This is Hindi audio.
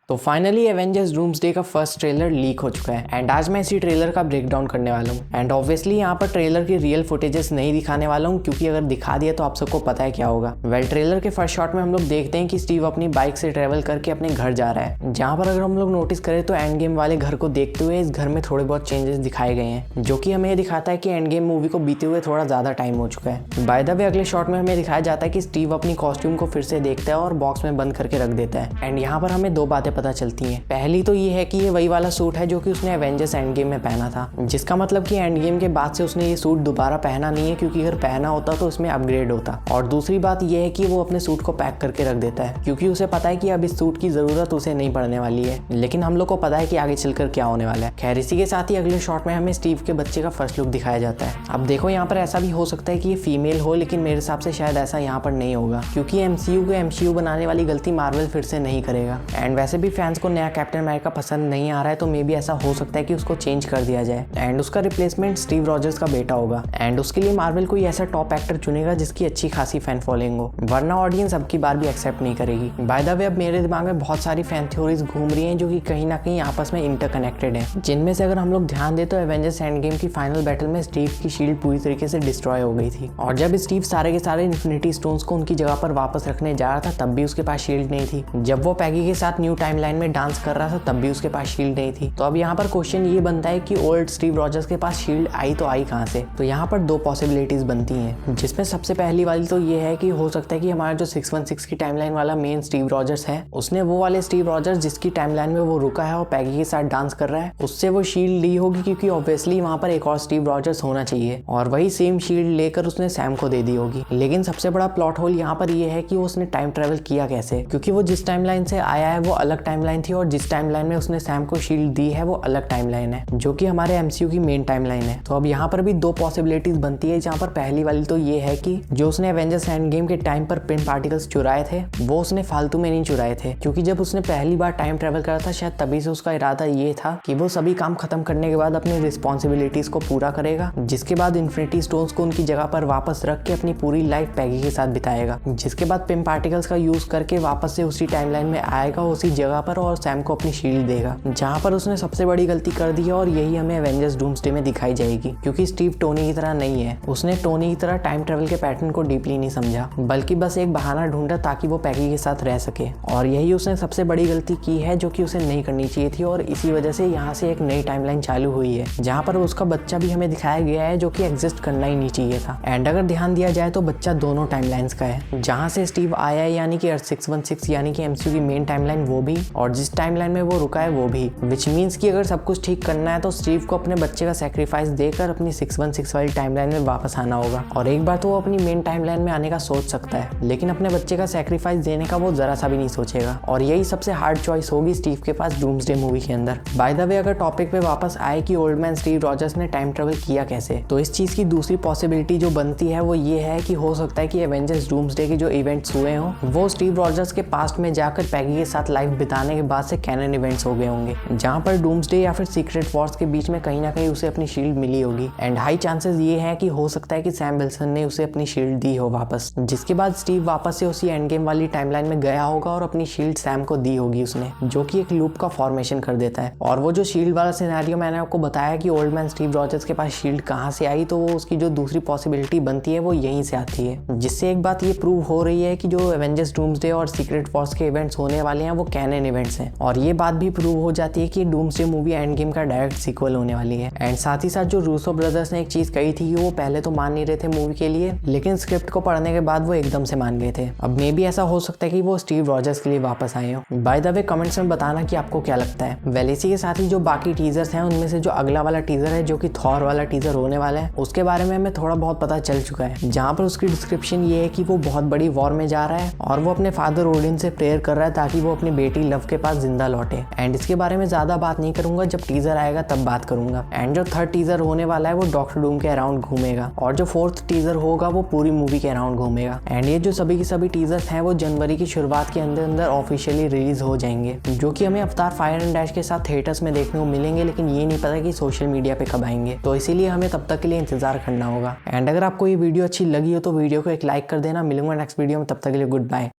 तो फाइनली एवेंजर्स डूम्सडे का फर्स्ट ट्रेलर लीक हो चुका है एंड आज मैं इसी ट्रेलर का ब्रेक डाउन करने वाला हूँ। एंड ऑब्वियसली यहाँ पर ट्रेलर की रियल फुटेजेस नहीं दिखाने वाला हूँ, क्योंकि अगर दिखा दिया तो आप सबको पता है क्या होगा। ट्रेलर के फर्स्ट शॉट में हम लोग देखते हैं कि स्टीव अपनी बाइक से ट्रेवल करके अपने घर जा रहा है, जहाँ पर अगर हम लोग नोटिस करें तो एंड गेम वाले घर को देखते हुए इस घर में थोड़े बहुत चेंजेस दिखाए गए हैं, जो कि हमें दिखाता है कि एंड गेम मूवी को बीते हुए थोड़ा ज्यादा टाइम हो चुका है। बाय द वे अगले शॉट में हमें दिखाया जाता है कि स्टीव अपनी कॉस्ट्यूम को फिर से देखता है और बॉक्स में बंद करके रख देता है। एंड यहाँ पर हमें दो बातें पता चलती हैं। पहली तो ये है कि ये वही वाला सूट है जो कि उसने एवेंजर्स एंड गेम में पहना था, जिसका मतलब कि एंड गेम के बाद से उसने ये सूट दोबारा पहना नहीं है, क्योंकि अगर पहना होता तो इसमें अपग्रेड होता। और दूसरी बात ये है कि वो अपने सूट को पैक करके रख देता है, क्योंकि उसे पता है कि अब इस सूट की जरूरत उसे नहीं पड़ने वाली है, लेकिन हम लोग को पता है कि आगे चलकर क्या होने वाला है। खैर इसी के साथ ही अगले शॉट में हमें स्टीव के बच्चे का फर्स्ट लुक दिखाया जाता है। अब देखो यहाँ पर ऐसा भी हो सकता है कि ये फीमेल हो, लेकिन मेरे हिसाब से शायद ऐसा यहाँ पर नहीं होगा, क्योंकि एमसीयू को एमसीयू बनाने वाली गलती मार्वल फिर से नहीं करेगा। एंड वैसे भी फैंस को नया कैप्टन अमेरिका पसंद नहीं आ रहा है, तो मे बी ऐसा हो सकता है कि उसको चेंज कर दिया जाए एंड उसका रिप्लेसमेंट स्टीव रॉजर्स का बेटा होगा। एंड उसके लिए मार्वल कोई ऐसा टॉप एक्टर चुनेगा जिसकी अच्छी खासी फैन फॉलोइंग हो, वरना ऑडियंस अब की बार भी एक्सेप्ट नहीं करेगी। बाय द वे अब मेरे दिमाग में बहुत सारी फैन थ्योरीज घूम रही हैं, जो कि कहीं ना कहीं आपस में इंटरकनेक्टेड हैं, जिनमें से अगर हम लोग ध्यान दें तो एवेंजर्स एंड गेम की फाइनल बैटल में स्टीव की शील्ड पूरी तरीके से डिस्ट्रॉय हो गई थी, और जब स्टीव सारे के सारे इन्फिनिटी स्टोन्स को उनकी जगह पर वापस रखने जा रहा था तब भी उसके पास शील्ड नहीं थी। जब वो पैगी के साथ न्यू टाइमलाइन में डांस कर रहा था तब भी उसके पास शील्ड नहीं थी। तो अब यहाँ पर क्वेश्चन ये बनता है कि ओल्ड स्टीव रॉजर्स के पास शील्ड आई तो आई कहाँ से? तो यहाँ पर दो पॉसिबिलिटीज बनती हैं, जिसमें सबसे पहली वाली तो ये है कि हो सकता है कि हमारा जो 616 की टाइमलाइन वाला मेन स्टीव रॉजर्स है, उसने वो वाले स्टीव रॉजर्स जिसकी टाइमलाइन में वो रुका है और पैगी के साथ डांस कर रहा है, उससे वो शील्ड ली होगी, क्योंकि ऑब्वियसली वहाँ पर एक और स्टीव रॉजर्स होना चाहिए, और वही सेम शील्ड लेकर उसने सैम को दे दी होगी। लेकिन सबसे बड़ा प्लॉट होल यहाँ पर ये है कि उसने टाइम ट्रेवल किया कैसे, क्योंकि वो जिस टाइमलाइन से आया है वो अलग टाइमलाइन थी, और जिस टाइमलाइन में उसने सैम को शील्ड दी है वो अलग टाइमलाइन है, जो कि हमारे एमसीयू की मेन टाइमलाइन है। तो अब यहाँ पर भी दो पॉसिबिलिटीज बनती है, जहाँ पर पहली वाली तो ये है कि जो उसने एवेंजर्स एंड गेम के टाइम पर पिन पार्टिकल्स चुराए थे वो उसने फालतू में नहीं चुराए थे, क्योंकि जब उसने पहली बार टाइम ट्रेवल करा था शायद तभी से उसका इरादा ये था कि वो सभी काम खत्म करने के बाद अपनी रिस्पॉन्सिबिलिटीज को पूरा करेगा, जिसके बाद इन्फिनिटी स्टोन्स को उनकी जगह पर वापस रख के अपनी पूरी लाइफ पैगी के साथ बिताएगा, जिसके बाद पिन पार्टिकल्स का यूज करके वापस से उसी टाइमलाइन में आएगा उसी जगह पर और सैम को अपनी शील्ड देगा, जहाँ पर उसने सबसे बड़ी गलती कर दी है। और यही हमें एवेंजर्स डूम्सडे में दिखाई जाएगी, क्योंकि स्टीव टोनी की तरह नहीं है, उसने टोनी की तरह टाइम ट्रेवल के पैटर्न को डीपली नहीं समझा, बल्कि बस एक बहाना ढूंढा ताकि वो पैगी के साथ रह सके। और यही उसने सबसे बड़ी गलती की है, जो कि उसे नहीं करनी चाहिए थी, और इसी वजह से यहाँ से एक नई टाइमलाइन चालू हुई है, जहाँ पर उसका बच्चा भी हमें दिखाया गया है, जो कि एग्जिस्ट करना ही नहीं चाहिए था। एंड अगर ध्यान दिया जाए तो बच्चा दोनों टाइमलाइंस का है, जहाँ से स्टीव आया है यानी कि 616 यानी कि एमसीयू की मेन टाइमलाइन वो भी, और जिस टाइमलाइन में वो रुका है वो भी, विच मीन्स कि अगर सब कुछ ठीक करना है तो स्टीव को अपने बच्चे का सैक्रिफाइस देकर अपनी 616 वाली टाइमलाइन में वापस आना होगा। और एक बार तो वो अपनी मेन टाइमलाइन में आने का सोच सकता है, लेकिन अपने बच्चे का सैक्रिफाइस देने का वो जरा सा भी नहीं सोचेगा, और यही सबसे हार्ड चॉइस होगी स्टीव के पास डूम्सडे मूवी के अंदर। बाय द वे अगर टॉपिक पे वापस आए कि ओल्ड मैन स्टीव रॉजर्स ने टाइम ट्रेवल किया कैसे, तो इस चीज की दूसरी पॉसिबिलिटी जो बनती है वो ये है कि हो सकता है कि एवेंजर्स डूम्सडे के जो इवेंट्स हुए हों वो स्टीव रॉजर्स के पास्ट में जाकर पैगी के साथ लाइफ बिताने के बाद से कैनन इवेंट्स हो गए होंगे, जहां पर डूम्सडे या फिर सीक्रेट वॉर्स के बीच में कहीं ना कहीं उसे अपनी शील्ड मिली होगी। एंड हाई चांसेस ये है कि हो सकता है कि सैम विल्सन ने उसे अपनी शील्ड दी हो वापस, जिसके बाद स्टीव वापस से उसी एंड गेम वाली टाइमलाइन में गया होगा और अपनी शील्ड सैम को दी होगी उसने, जो कि एक लूप का फॉर्मेशन कर देता है। और वो जो शील्ड वाला सिनेरियो मैंने आपको बताया कि ओल्ड मैन स्टीव रॉजर्स के पास शील्ड कहाँ से आई, तो वो उसकी जो दूसरी पॉसिबिलिटी बनती है वो यहीं से आती है, जिससे एक बात ये प्रूव हो रही है कि जो एवेंजर्स डूम्सडे और सीक्रेट वॉर्स के इवेंट्स होने वाले हैं वो कैनन इवेंट्स हैं। और ये बात भी प्रूव हो जाती है कि डूम्सडे मूवी एंड गेम का डायरेक्ट सीक्वल होने वाली है। एंड साथ ही साथ जो रूसो ब्रदर्स ने एक चीज कही थी कि वो पहले तो मान नहीं रहे थे मूवी के लिए, लेकिन स्क्रिप्ट को पढ़ने के बाद वो एकदम से मान गए थे। अब मे भी ऐसा हो सकता है कि वो स्टीव रॉजर्स के लिए वापस आए हो। बाय द वे कमेंट्स में बताना कि आपको क्या लगता है। वेल इसी के साथ ही जो बाकी टीजर्स हैं उनमें से जो अगला वाला टीजर है जो कि थॉर वाला टीजर होने वाला है, उसके बारे में हमें थोड़ा बहुत पता चल चुका है, जहाँ पर उसकी डिस्क्रिप्शन ये है कि वो बहुत बड़ी वॉर में जा रहा है और वो अपने फादर ओडिन से प्रेयर कर रहा है ताकि वो अपनी बेटी लव के पास जिंदा लौटे। एंड इसके बारे में ज्यादा बात नहीं करूंगा, जब टीजर आएगा तब बात करूंगा। एंड जो थर्ड टीजर होने वाला है वो डॉक्टर डूम के अराउंड घूमेगा, और जो फोर्थ टीजर होगा वो पूरी मूवी के अराउंड घूमेगा। एंड ये जो सभी की सभी टीजर्स हैं वो जनवरी की शुरुआत के अंदर अंदर ऑफिशियली रिलीज हो जाएंगे, जो कि हमें अवतार फायर एंड डैश के साथ थिएटर्स में देखने को मिलेंगे, लेकिन ये नहीं पता कि सोशल मीडिया पे कब आएंगे, तो इसीलिए हमें तब तक के लिए इंतजार करना होगा। एंड अगर आपको ये वीडियो अच्छी लगी हो तो वीडियो को एक लाइक कर देना। मिलूंगा नेक्स्ट वीडियो में, तब तक के लिए गुड बाय।